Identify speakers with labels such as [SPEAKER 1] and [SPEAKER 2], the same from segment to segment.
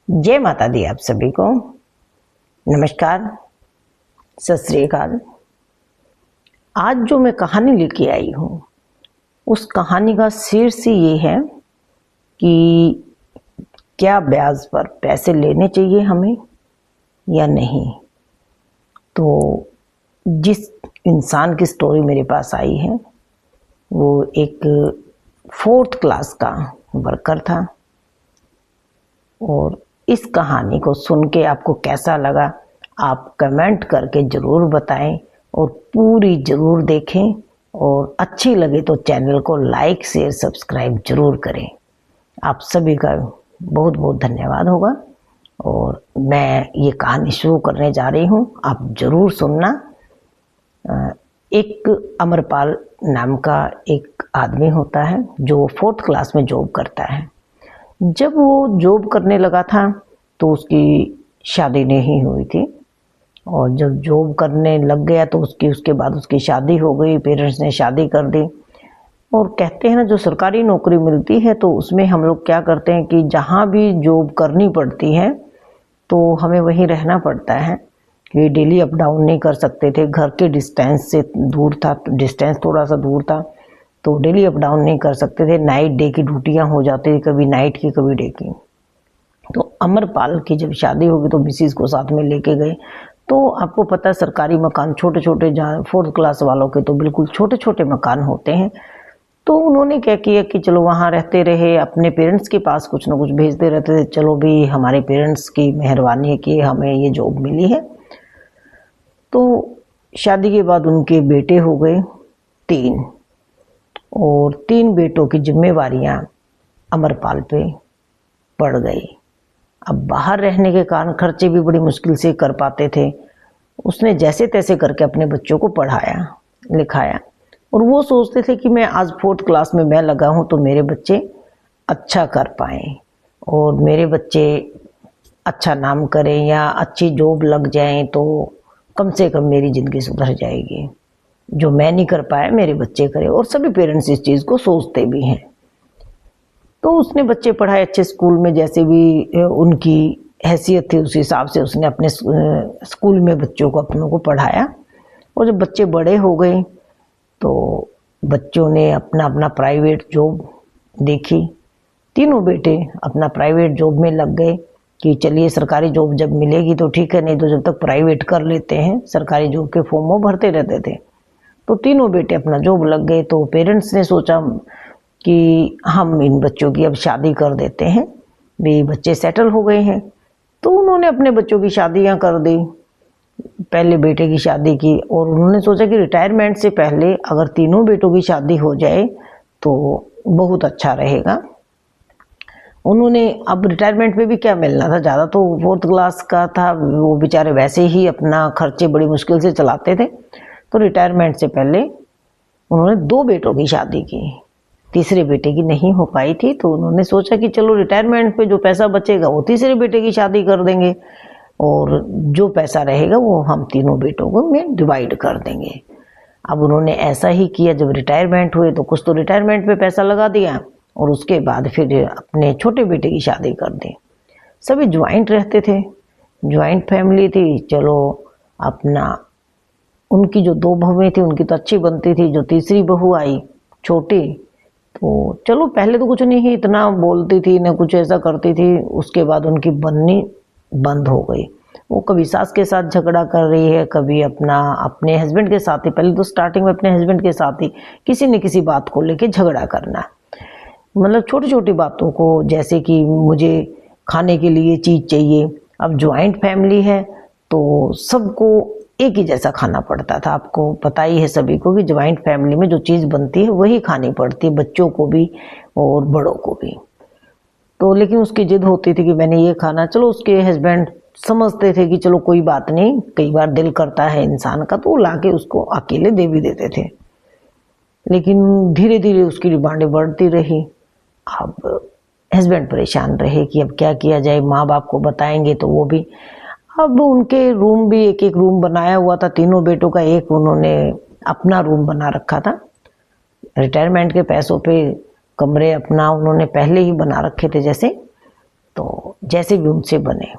[SPEAKER 1] जय माता दी आप सभी को। नमस्कार, सत श्री अकाल। आज जो मैं कहानी लेके आई हूँ उस कहानी का शीर्ष ये है कि क्या ब्याज पर पैसे लेने चाहिए हमें या नहीं। तो जिस इंसान की स्टोरी मेरे पास आई है वो एक 4th क्लास का वर्कर था और इस कहानी को सुन के आपको कैसा लगा आप कमेंट करके ज़रूर बताएं और पूरी ज़रूर देखें और अच्छी लगे तो चैनल को लाइक शेयर सब्सक्राइब ज़रूर करें। आप सभी का बहुत बहुत धन्यवाद होगा और मैं ये कहानी शुरू करने जा रही हूँ, आप ज़रूर सुनना। एक अमरपाल नाम का एक आदमी होता है जो 4th क्लास में जॉब करता है। जब वो जॉब करने लगा था तो उसकी शादी नहीं हुई थी और जब जॉब करने लग गया तो उसके बाद उसकी शादी हो गई, पेरेंट्स ने शादी कर दी। और कहते हैं ना, जो सरकारी नौकरी मिलती है तो उसमें हम लोग क्या करते हैं कि जहाँ भी जॉब करनी पड़ती है तो हमें वहीं रहना पड़ता है कि डेली अप डाउन नहीं कर सकते थे। घर के डिस्टेंस से दूर था, डिस्टेंस थोड़ा सा दूर था तो डेली अप डाउन नहीं कर सकते थे। नाइट डे की ड्यूटियाँ हो जाती थी, कभी नाइट की कभी डे की। तो अमरपाल की जब शादी होगी तो मिसिस को साथ में लेके गए। तो आपको पता है सरकारी मकान छोटे छोटे, जहाँ 4th क्लास वालों के तो बिल्कुल छोटे छोटे मकान होते हैं। तो उन्होंने क्या किया कि चलो वहाँ रहते रहे, अपने पेरेंट्स के पास कुछ ना कुछ भेजते रहते थे। चलो भी हमारे पेरेंट्स की मेहरबानी है कि हमें ये जॉब मिली है। तो शादी के बाद उनके बेटे हो गए 3 और 3 बेटों की जिम्मेवारियां अमरपाल पे पड़ गई। अब बाहर रहने के कारण खर्चे भी बड़ी मुश्किल से कर पाते थे। उसने जैसे तैसे करके अपने बच्चों को पढ़ाया लिखाया और वो सोचते थे कि मैं आज 4th क्लास में मैं लगा हूँ तो मेरे बच्चे अच्छा कर पाएँ और मेरे बच्चे अच्छा नाम करें या अच्छी जॉब लग जाएं तो कम से कम मेरी ज़िंदगी सुधर जाएगी। जो मैं नहीं कर पाया मेरे बच्चे करें, और सभी पेरेंट्स इस चीज़ को सोचते भी हैं। तो उसने बच्चे पढ़ाए अच्छे स्कूल में, जैसे भी उनकी हैसियत थी उस हिसाब से उसने अपने स्कूल में बच्चों को अपनों को पढ़ाया। और जब बच्चे बड़े हो गए तो बच्चों ने अपना अपना प्राइवेट जॉब देखी। तीनों बेटे अपना प्राइवेट जॉब में लग गए कि चलिए सरकारी जॉब जब मिलेगी तो ठीक है, नहीं तो जब तक प्राइवेट कर लेते हैं। सरकारी जॉब के फॉर्म वो भरते रहते थे। तो तीनों बेटे अपना जॉब लग गए। तो पेरेंट्स ने सोचा कि हम इन बच्चों की अब शादी कर देते हैं, भी बच्चे सेटल हो गए हैं। तो उन्होंने अपने बच्चों की शादियां कर दी। पहले बेटे की शादी की और उन्होंने सोचा कि रिटायरमेंट से पहले अगर तीनों बेटों की शादी हो जाए तो बहुत अच्छा रहेगा। उन्होंने अब रिटायरमेंट में भी क्या मिलना था, ज़्यादा तो 4th क्लास का था, वो बेचारे वैसे ही अपना खर्चे बड़ी मुश्किल से चलाते थे। तो रिटायरमेंट से पहले उन्होंने 2 बेटों की शादी की। तीसरे बेटे की नहीं हो पाई थी तो उन्होंने सोचा कि चलो रिटायरमेंट पे जो पैसा बचेगा वो तीसरे बेटे की शादी कर देंगे और जो पैसा रहेगा वो हम तीनों बेटों को में डिवाइड कर देंगे। अब उन्होंने ऐसा ही किया। जब रिटायरमेंट हुए तो कुछ तो रिटायरमेंट पे पैसा लगा दिया और उसके बाद फिर अपने छोटे बेटे की शादी कर दी। सभी ज्वाइंट रहते थे, ज्वाइंट फैमिली थी। चलो अपना उनकी जो 2 बहुएं थी उनकी तो अच्छी बनती थी। जो तीसरी बहू आई छोटी, तो चलो पहले तो कुछ नहीं इतना बोलती थी ना कुछ ऐसा करती थी, उसके बाद उनकी बननी बंद हो गई। वो कभी सास के साथ झगड़ा कर रही है, कभी अपने हस्बैंड के साथ ही। पहले तो स्टार्टिंग में अपने हस्बैंड के साथ ही किसी न किसी बात को लेके झगड़ा करना, मतलब छोटी छोटी बातों को, जैसे कि मुझे खाने के लिए चीज़ चाहिए। अब ज्वाइंट फैमिली है तो सबको एक ही जैसा खाना पड़ता था। आपको पता ही है सभी को कि ज्वाइंट फैमिली में जो चीज़ बनती है वही खानी पड़ती है, बच्चों को भी और बड़ों को भी। तो लेकिन उसकी जिद होती थी कि मैंने ये खाना। चलो उसके हस्बैंड समझते थे कि चलो कोई बात नहीं, कई बार दिल करता है इंसान का तो वो लाके उसको अकेले दे भी देते थे। लेकिन धीरे धीरे उसकी डिमांडें बढ़ती रही। अब हस्बैंड परेशान रहे कि अब क्या किया जाए, माँ बाप को बताएंगे तो वो भी। अब उनके रूम भी एक एक रूम बनाया हुआ था तीनों बेटों का, एक उन्होंने अपना रूम बना रखा था। रिटायरमेंट के पैसों पे कमरे अपना उन्होंने पहले ही बना रखे थे जैसे। तो जैसे भी उनसे बने।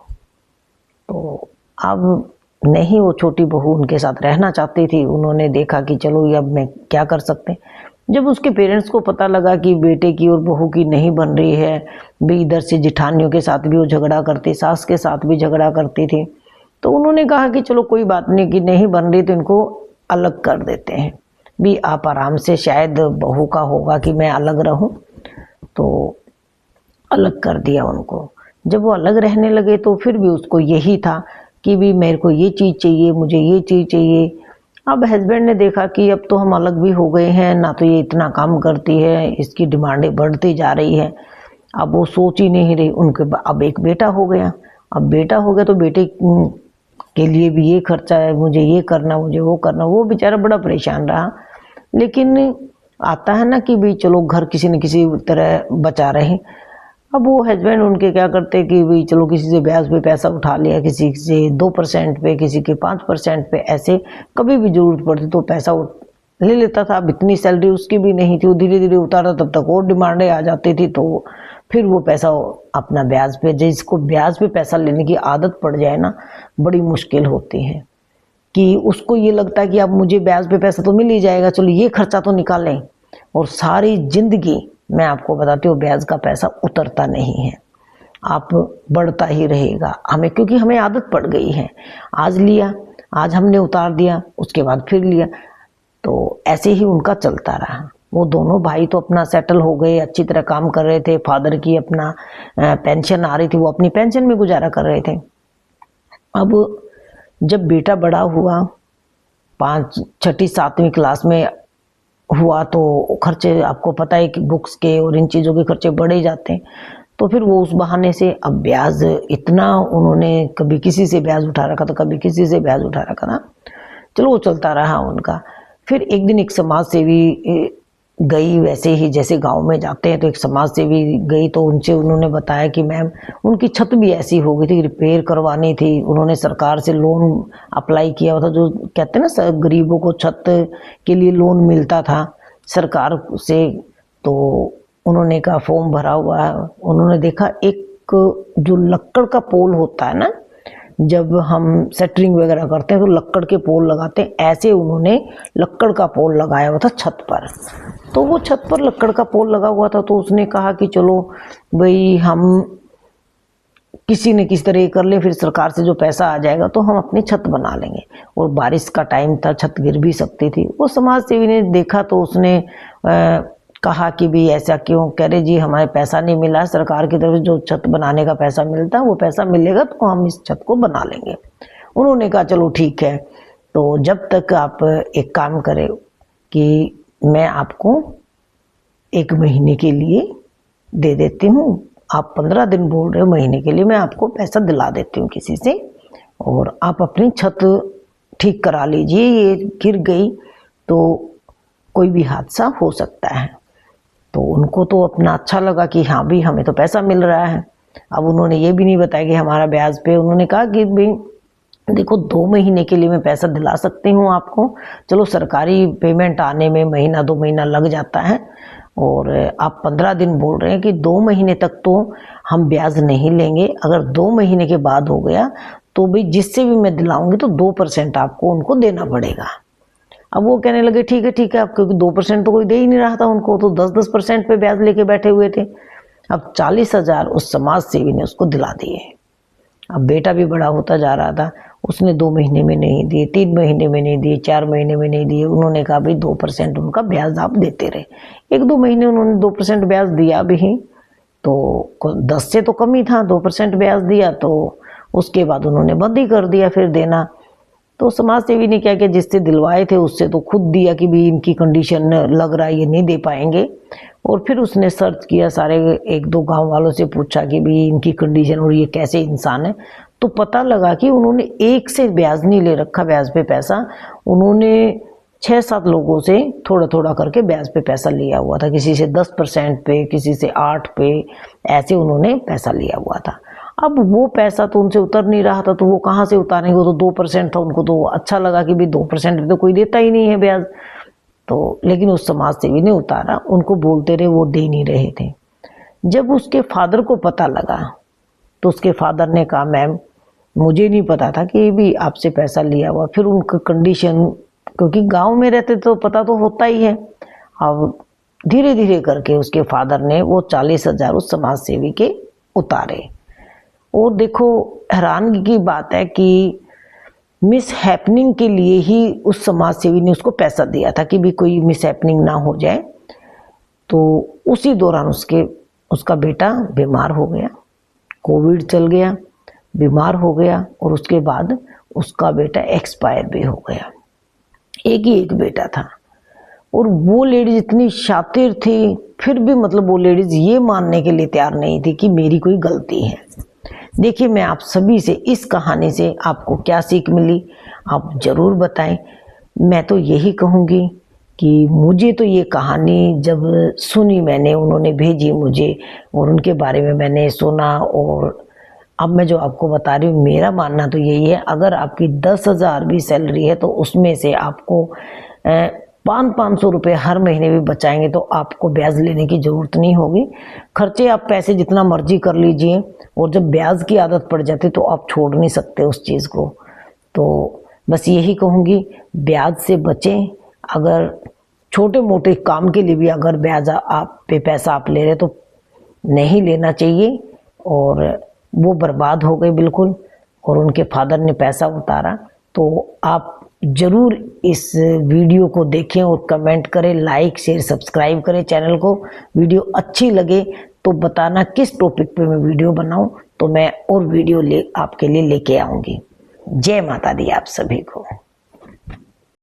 [SPEAKER 1] तो अब नहीं वो छोटी बहू उनके साथ रहना चाहती थी। उन्होंने देखा कि चलो ये अब मैं क्या कर सकते हैं। जब उसके पेरेंट्स को पता लगा कि बेटे की और बहू की नहीं बन रही है, भी इधर से जिठानियों के साथ भी वो झगड़ा करती, सास के साथ भी झगड़ा करती थी, तो उन्होंने कहा कि चलो कोई बात नहीं, कि नहीं बन रही तो इनको अलग कर देते हैं, भी आप आराम से, शायद बहू का होगा कि मैं अलग रहूं, तो अलग कर दिया उनको। जब वो अलग रहने लगे तो फिर भी उसको यही था कि भी मेरे को ये चीज़ चाहिए, मुझे ये चीज़ चाहिए। अब हस्बैंड ने देखा कि अब तो हम अलग भी हो गए हैं ना, तो ये इतना काम करती है, इसकी डिमांडें बढ़ती जा रही है। अब वो सोच ही नहीं रही। उनके अब एक बेटा हो गया। अब बेटा हो गया तो बेटे के लिए भी ये खर्चा है, मुझे ये करना, मुझे वो करना। वो बेचारा बड़ा परेशान रहा। लेकिन आता है ना कि भी चलो घर किसी न किसी तरह बचा रहे। अब वो हस्बैंड उनके क्या करते कि भाई चलो किसी से ब्याज पे पैसा उठा लिया, किसी से 2% पे, किसी के 5% पे, ऐसे कभी भी जरूरत पड़ती तो पैसा ले लेता था। अब इतनी सैलरी उसकी भी नहीं थी, वो धीरे धीरे उतारा, तब तक और डिमांडें आ जाती थी। तो फिर वो पैसा अपना ब्याज पे, जिसको ब्याज पे पैसा लेने की आदत पड़ जाए ना, बड़ी मुश्किल होती है। कि उसको ये लगता है कि अब मुझे ब्याज पे पैसा तो मिल ही जाएगा, चलो ये खर्चा तो निकालें। और सारी जिंदगी मैं आपको बताती हूँ ब्याज का पैसा उतरता नहीं है, आप बढ़ता ही रहेगा हमें, क्योंकि हमें आदत पड़ गई है। आज लिया, आज हमने उतार दिया, उसके बाद फिर लिया, तो ऐसे ही उनका चलता रहा। वो दोनों भाई तो अपना सेटल हो गए, अच्छी तरह काम कर रहे थे। फादर की अपना पेंशन आ रही थी, वो अपनी पेंशन में गुजारा कर रहे थे। अब जब बेटा बड़ा हुआ, 5, 6, 7वीं क्लास में हुआ, तो खर्चे आपको पता है कि बुक्स के और इन चीज़ों के खर्चे बढ़े जाते हैं। तो फिर वो उस बहाने से अब ब्याज इतना, उन्होंने कभी किसी से ब्याज उठा रखा था, कभी किसी से ब्याज उठा रखा था। चलो वो चलता रहा उनका। फिर एक दिन एक समाज सेवी गई, वैसे ही जैसे गांव में जाते हैं, तो एक समाज सेवी गई, तो उनसे उन्होंने बताया कि मैम उनकी छत भी ऐसी हो गई थी, रिपेयर करवानी थी। उन्होंने सरकार से लोन अप्लाई किया हुआ था, जो कहते हैं ना गरीबों को छत के लिए लोन मिलता था सरकार से। तो उन्होंने कहा फॉर्म भरा हुआ है। उन्होंने देखा एक जो लक्कड़ का पोल होता है ना, जब हम सेटरिंग वगैरह करते हैं तो लक्कड़ के पोल लगाते हैं, ऐसे उन्होंने लक्कड़ का पोल लगाया हुआ था छत पर। तो वो छत पर लक्कड़ का पोल लगा हुआ था, तो उसने कहा कि चलो भाई हम किसी न किसी तरह कर ले, फिर सरकार से जो पैसा आ जाएगा तो हम अपनी छत बना लेंगे। और बारिश का टाइम था, छत गिर भी सकती थी। वो समाज सेवी ने देखा तो उसने कहा कि भी ऐसा क्यों, कह रहे जी हमारे पैसा नहीं मिला, सरकार की तरफ जो छत बनाने का पैसा मिलता है वो पैसा मिलेगा तो हम इस छत को बना लेंगे। उन्होंने कहा चलो ठीक है। तो जब तक आप एक काम करें कि मैं आपको 1 महीने के लिए दे देती हूँ, आप 15 दिन बोल रहे हो, महीने के लिए मैं आपको पैसा दिला देती हूँ किसी से, और आप अपनी छत ठीक करा लीजिए। ये गिर गई तो कोई भी हादसा हो सकता है। तो उनको तो अपना अच्छा लगा कि हाँ भी हमें तो पैसा मिल रहा है। अब उन्होंने ये भी नहीं बताया कि हमारा ब्याज पे। उन्होंने कहा कि भाई देखो 2 महीने के लिए मैं पैसा दिला सकती हूँ आपको, चलो सरकारी पेमेंट आने में महीना 2 महीना लग जाता है, और आप 15 दिन बोल रहे हैं कि 2 महीने तक तो हम ब्याज नहीं लेंगे। अगर 2 महीने के बाद हो गया तो भाई जिससे भी मैं दिलाऊंगी तो 2% आपको उनको देना पड़ेगा। अब वो कहने लगे ठीक है, अब क्योंकि 2% तो कोई दे ही नहीं रहा था उनको, तो 10% पे ब्याज लेके बैठे हुए थे। अब 40,000 उस समाज सेवी ने उसको दिला दिए। अब बेटा भी बड़ा होता जा रहा था, उसने 2 महीने में नहीं दिए, 3 महीने में नहीं दिए, 4 महीने में नहीं दिए। उन्होंने कहा भाई 2% उनका ब्याज आप देते रहे। 1-2 महीने उन्होंने 2% ब्याज दिया भी, तो 10 से तो कम ही था, 2% ब्याज दिया। तो उसके बाद उन्होंने बंद ही कर दिया फिर देना। तो समाज सेवी ने क्या किया, जिससे दिलवाए थे उससे तो खुद दिया कि भी इनकी कंडीशन लग रहा है ये नहीं दे पाएंगे। और फिर उसने सर्च किया, सारे 1-2 गांव वालों से पूछा कि भी इनकी कंडीशन और ये कैसे इंसान है। तो पता लगा कि उन्होंने एक से ब्याज नहीं ले रखा, ब्याज पे पैसा। उन्होंने 6-7 लोगों से थोड़ा थोड़ा करके ब्याज पे पैसा लिया हुआ था, किसी से 10% पे, किसी से 8 पे, ऐसे उन्होंने पैसा लिया हुआ था। अब वो पैसा तो उनसे उतर नहीं रहा था, तो वो कहाँ से उतारेंगे, वो तो 2% था। उनको तो अच्छा लगा कि भाई 2% तो कोई देता ही नहीं है ब्याज। तो लेकिन उस समाज सेवी ने उतारा, उनको बोलते रहे, वो दे नहीं रहे थे। जब उसके फादर को पता लगा तो उसके फादर ने कहा मैम मुझे नहीं पता था कि भी आपसे पैसा लिया हुआ। फिर उनका कंडीशन, क्योंकि गांव में रहते तो पता तो होता ही है। अब धीरे धीरे करके उसके फादर ने वो 40,000 उस समाज सेवी के उतारे। और देखो हैरानगी की बात है कि मिस हैपनिंग के लिए ही उस समाज सेवी ने उसको पैसा दिया था कि भी कोई मिस हैपनिंग ना हो जाए। तो उसी दौरान उसका बेटा बीमार हो गया, कोविड चल गया, बीमार हो गया और उसके बाद उसका बेटा एक्सपायर भी हो गया। एक ही एक बेटा था और वो लेडीज इतनी शातिर थी, फिर भी मतलब वो लेडीज ये मानने के लिए तैयार नहीं थी कि मेरी कोई गलती है। देखिए मैं आप सभी से इस कहानी से आपको क्या सीख मिली आप ज़रूर बताएं। मैं तो यही कहूँगी कि मुझे तो ये कहानी जब सुनी मैंने, उन्होंने भेजी मुझे और उनके बारे में मैंने सुना, और अब मैं जो आपको बता रही हूँ मेरा मानना तो यही है, अगर आपकी 10,000 भी सैलरी है तो उसमें से आपको 500-500 रुपये हर महीने भी बचाएंगे तो आपको ब्याज लेने की ज़रूरत नहीं होगी। खर्चे आप पैसे जितना मर्जी कर लीजिए, और जब ब्याज की आदत पड़ जाती तो आप छोड़ नहीं सकते उस चीज़ को। तो बस यही कहूँगी, ब्याज से बचें। अगर छोटे मोटे काम के लिए भी अगर ब्याज आप पे पैसा आप ले रहे तो नहीं लेना चाहिए, और वो बर्बाद हो गए बिल्कुल। और उनके फादर ने पैसा उतारा। तो आप ज़रूर इस वीडियो को देखें और कमेंट करें, लाइक शेयर सब्सक्राइब करें चैनल को। वीडियो अच्छी लगे तो बताना किस टॉपिक पे मैं वीडियो बनाऊं, तो मैं और वीडियो आपके लिए लेके आऊँगी। जय माता दी आप सभी को।